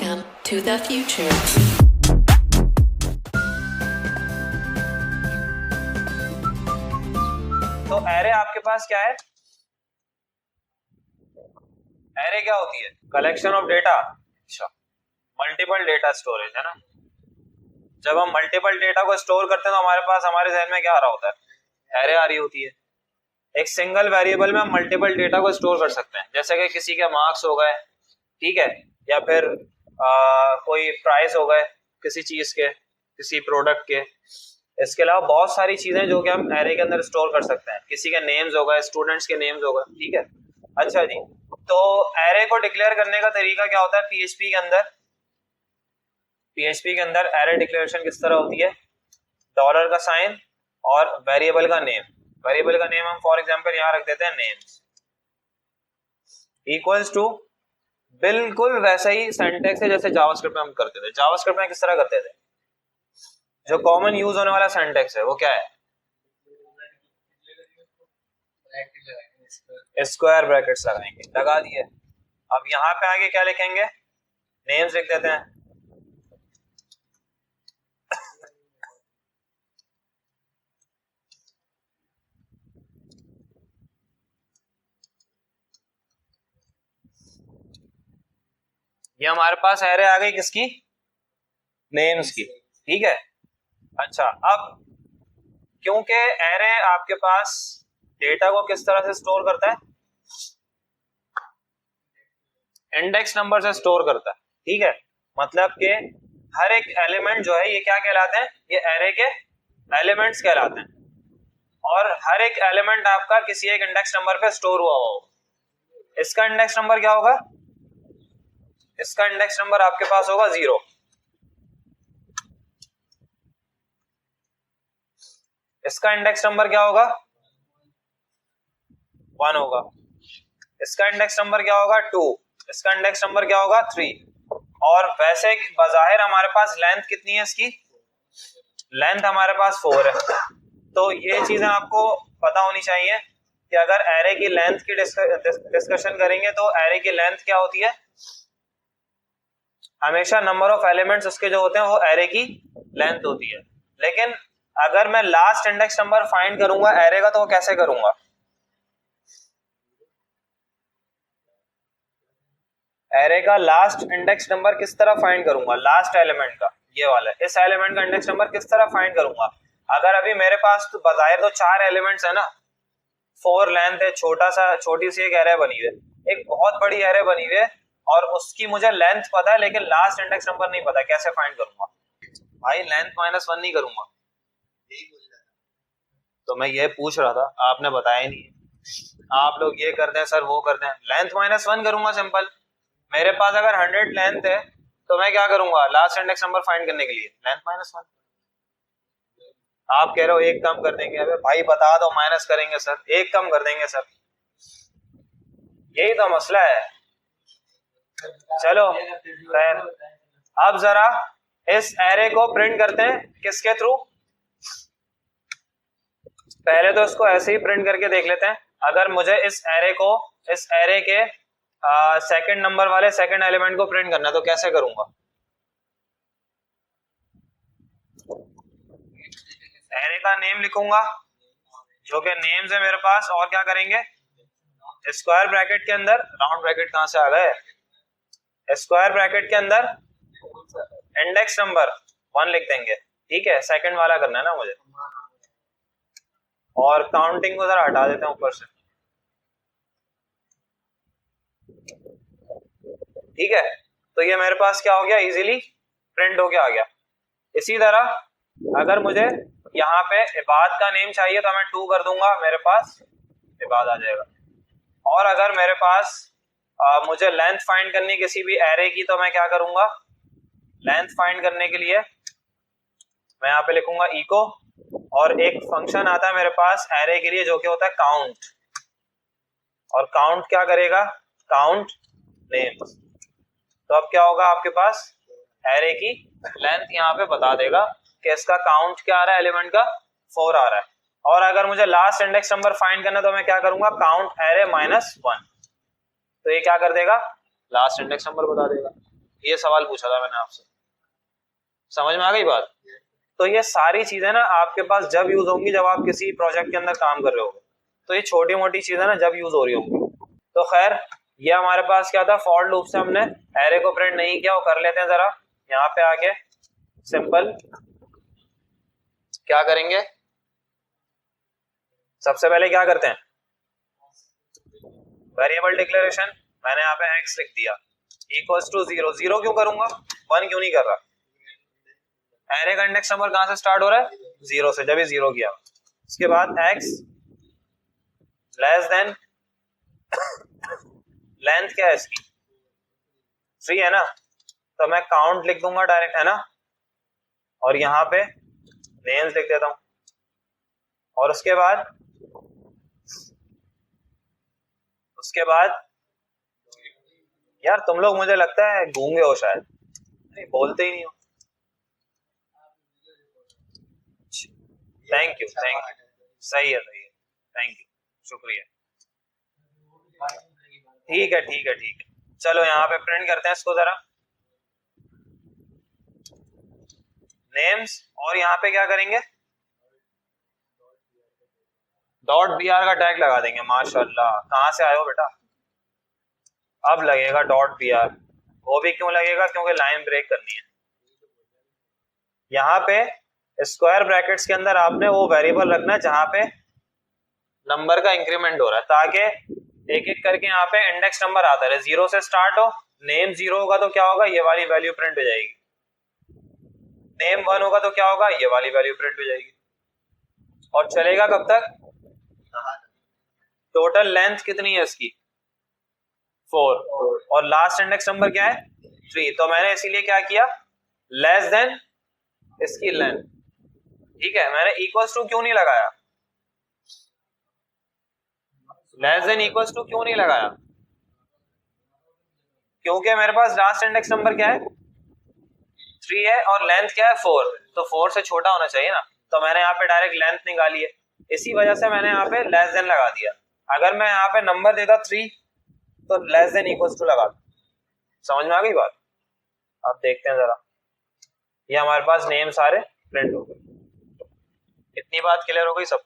Welcome to the future. तो array आपके पास क्या है? एरे क्या होती है? Collection of data. अच्छा, मल्टीपल डेटा स्टोरेज है ना। जब हम मल्टीपल डेटा को स्टोर करते हैं तो हमारे पास हमारे जहन में क्या आ रहा होता है? एरे आ रही होती है। एक सिंगल वेरिएबल में हम मल्टीपल डेटा को स्टोर कर सकते हैं, जैसे कि किसी के मार्क्स हो गए, ठीक है, या फिर कोई प्राइस हो गए किसी चीज के, किसी प्रोडक्ट के। इसके अलावा बहुत सारी चीजें जो कि हम एरे के अंदर स्टोर कर सकते हैं। किसी के नेम्स हो गए, स्टूडेंट्स के नेम्स हो गए, ठीक है। अच्छा जी, तो एरे को डिक्लेयर करने का तरीका क्या होता है पीएचपी के अंदर? पीएचपी के अंदर एरे डिक्लेरेशन किस तरह होती है? डॉलर का साइन और वेरिएबल का नेम। वेरिएबल का नेम हम फॉर एग्जांपल यहां रख देते हैं नेम्स, इक्वल्स टू, बिल्कुल वैसा ही सिंटैक्स है जैसे जावास्क्रिप्ट में हम करते थे। जावास्क्रिप्ट में किस तरह करते थे? जो कॉमन यूज होने वाला सिंटैक्स है वो क्या है? स्क्वायर ब्रैकेट्स लगाएंगे, लगा दिए। अब यहाँ पे आगे क्या लिखेंगे? नेम्स लिख देते हैं। ये हमारे पास एरे आ गई किसकी? नेम्स की, ठीक है। अच्छा, अब क्योंकि एरे आपके पास डेटा को किस तरह से स्टोर करता है? इंडेक्स नंबर से स्टोर करता है, ठीक है। मतलब कि हर एक एलिमेंट जो है ये क्या कहलाते हैं? ये एरे के एलिमेंट्स कहलाते हैं। और हर एक एलिमेंट आपका किसी एक इंडेक्स नंबर पे स्टोर हुआ होगा। इसका इंडेक्स नंबर क्या होगा? इसका इंडेक्स नंबर आपके पास होगा 0। इसका इंडेक्स नंबर क्या होगा? 1 होगा। इसका इंडेक्स नंबर क्या होगा? 2। इसका इंडेक्स नंबर क्या होगा? 3। और वैसे बजाहिर हमारे पास लेंथ कितनी है इसकी? लेंथ हमारे पास 4 है। तो ये चीजें आपको पता होनी चाहिए कि अगर एरे की लेंथ की डिस्कशन करेंगे तो एरे की लेंथ क्या होती है? हमेशा नंबर ऑफ एलिमेंट्स उसके जो होते हैं वो एरे की लेंथ होती है। लेकिन अगर मैं लास्ट इंडेक्स नंबर फाइंड करूंगा एरे का तो वो कैसे करूंगा? एरे का लास्ट इंडेक्स नंबर किस तरह फाइंड करूंगा? लास्ट एलिमेंट का, ये वाला, इस एलिमेंट का इंडेक्स नंबर किस तरह फाइंड करूंगा? अगर अभी मेरे पास तो बजाय तो 4 एलिमेंट्स है ना, 4 लेंथ है, छोटी सी एक एरे बनी हुई है, एक बहुत बड़ी एरे बनी हुई है और उसकी मुझे लेंथ पता है लेकिन लास्ट इंडेक्स नंबर नहीं पता, कैसे फाइंड करूंगा? भाई लेंथ -1 नहीं करूंगा। तो मैं ये पूछ रहा था, आपने बताया नहीं। आप लोग ये करते हैं सर, वो करते हैं। लेंथ -1 करूंगा सिंपल। मेरे पास अगर 100 लेंथ है तो मैं क्या करूंगा लास्ट इंडेक्स नंबर फाइंड करने के लिए? लेंथ -1। आप कह रहे हो एक कम कर देंगे। अबे भाई बता दो, माइनस करेंगे सर, एक कम कर देंगे सर, यही तो मसला है। चलो खैर, अब जरा इस एरे को प्रिंट करते हैं किसके थ्रू? पहले तो इसको ऐसे ही प्रिंट करके देख लेते हैं। अगर मुझे इस एरे के सेकंड नंबर वाले सेकंड एलिमेंट को प्रिंट करना है तो कैसे करूंगा? एरे का नेम लिखूंगा जो कि नेम्स है मेरे पास, और क्या करेंगे? स्क्वायर ब्रैकेट के अंदर, राउंड ब्रैकेट कहां से आ गए? स्क्वायर ब्रैकेट के अंदर इंडेक्स नंबर 1 लिख देंगे, ठीक है। सेकंड वाला करना है ना मुझे, और काउंटिंग को जरा हटा देते हैं ऊपर से, ठीक है। तो ये मेरे पास क्या हो गया? इजीली प्रिंट होके आ गया। इसी तरह अगर मुझे यहाँ पे इबाद का नेम चाहिए तो मैं 2 कर दूंगा, मेरे पास इबाद आ जाएगा। और अगर मेरे पास मुझे लेंथ फाइंड करनी किसी भी एरे की तो मैं क्या करूंगा? लेंथ फाइंड करने के लिए मैं यहाँ पे लिखूंगा इको, और एक फंक्शन आता है मेरे पास एरे के लिए जो कि होता है काउंट। और काउंट क्या करेगा? Count names. तो अब क्या होगा आपके पास? एरे की लेंथ यहाँ पे बता देगा कि इसका काउंट क्या आ रहा है, एलिमेंट का 4 आ रहा है। और अगर मुझे लास्ट इंडेक्स नंबर फाइंड करना तो मैं क्या करूंगा? Count array -1। तो ये क्या कर देगा? लास्ट इंडेक्स नंबर बता देगा। ये सवाल पूछा था मैंने आपसे, समझ में आ गई बात? तो ये सारी चीजें ना आपके पास जब यूज होंगी जब आप किसी प्रोजेक्ट के अंदर काम कर रहे हो, तो ये छोटी मोटी चीजें ना जब यूज हो रही होंगी। तो खैर ये हमारे पास क्या था, फॉर लूप से हमने एरे को प्रिंट नहीं किया, वो कर लेते हैं जरा यहाँ पे आके। सिंपल क्या करेंगे, सबसे पहले क्या करते हैं, वेरिएबल डिक्लेरेशन, मैंने यहाँ पे x लिख दिया इक्वल्स टू 0। 0 क्यों करूंगा, 1 क्यों नहीं कर रहा? एरे का इंडेक्स नंबर कहां से स्टार्ट हो रहा है, 0 से, जब ये 0 किया। उसके बाद x लेस देन लेंथ क्या है इसकी, 3 है ना, तो मैं काउंट लिख दूंगा डायरेक्ट, है ना, और यहाँ पे नेम्स लिख देता हूं। और उसके बाद यार तुम लोग मुझे लगता है गूंगे हो शायद, नहीं बोलते ही नहीं हो। थैंक यू, सही है, थैंक यू, शुक्रिया। ठीक है, चलो यहाँ पे प्रिंट करते हैं इसको जरा, नेम्स, और यहाँ पे क्या करेंगे, .br का टैग लगा देंगे। माशाल्लाह, कहाँ से आए हो बेटा? अब लगेगा .br, वो भी क्यों लगेगा, क्योंकि लाइन ब्रेक करनी है। यहाँ पे स्क्वायर ब्रैकेट्स के अंदर आपने वो वेरिएबल रखना है जहां पे नंबर का इंक्रीमेंट हो रहा है, ताकि एक एक करके यहाँ पे इंडेक्स नंबर आता रहे। 0 से स्टार्ट हो, नेम 0 होगा तो क्या होगा, ये वाली वैल्यू प्रिंट हो जाएगी। नेम 1 होगा तो क्या होगा, ये वाली वैल्यू प्रिंट हो जाएगी। और चलेगा कब तक, टोटल लेंथ कितनी है इसकी, 4, और लास्ट इंडेक्स नंबर क्या है, 3। तो मैंने इसीलिए क्या किया, लेस देन इसकी लेंथ, ठीक है। मैंने इक्वल्स टू क्यों नहीं लगाया, लेस देन इक्वल्स टू क्यों नहीं लगाया, क्योंकि मेरे पास लास्ट इंडेक्स नंबर क्या है, 3 है, और लेंथ क्या है, 4, तो 4 से छोटा होना चाहिए ना। तो मैंने यहाँ पे डायरेक्ट लेंथ निकाली है, इसी वजह से मैंने यहाँ पे लेस देन लगा दिया। अगर मैं यहाँ पे नंबर देता 3 तो लेस देन इक्वल्स टू लगा, समझ में आ गई बात? अब देखते हैं जरा, ये हमारे पास नेम सारे प्रिंट हो गए। इतनी बात क्लियर हो गई सब?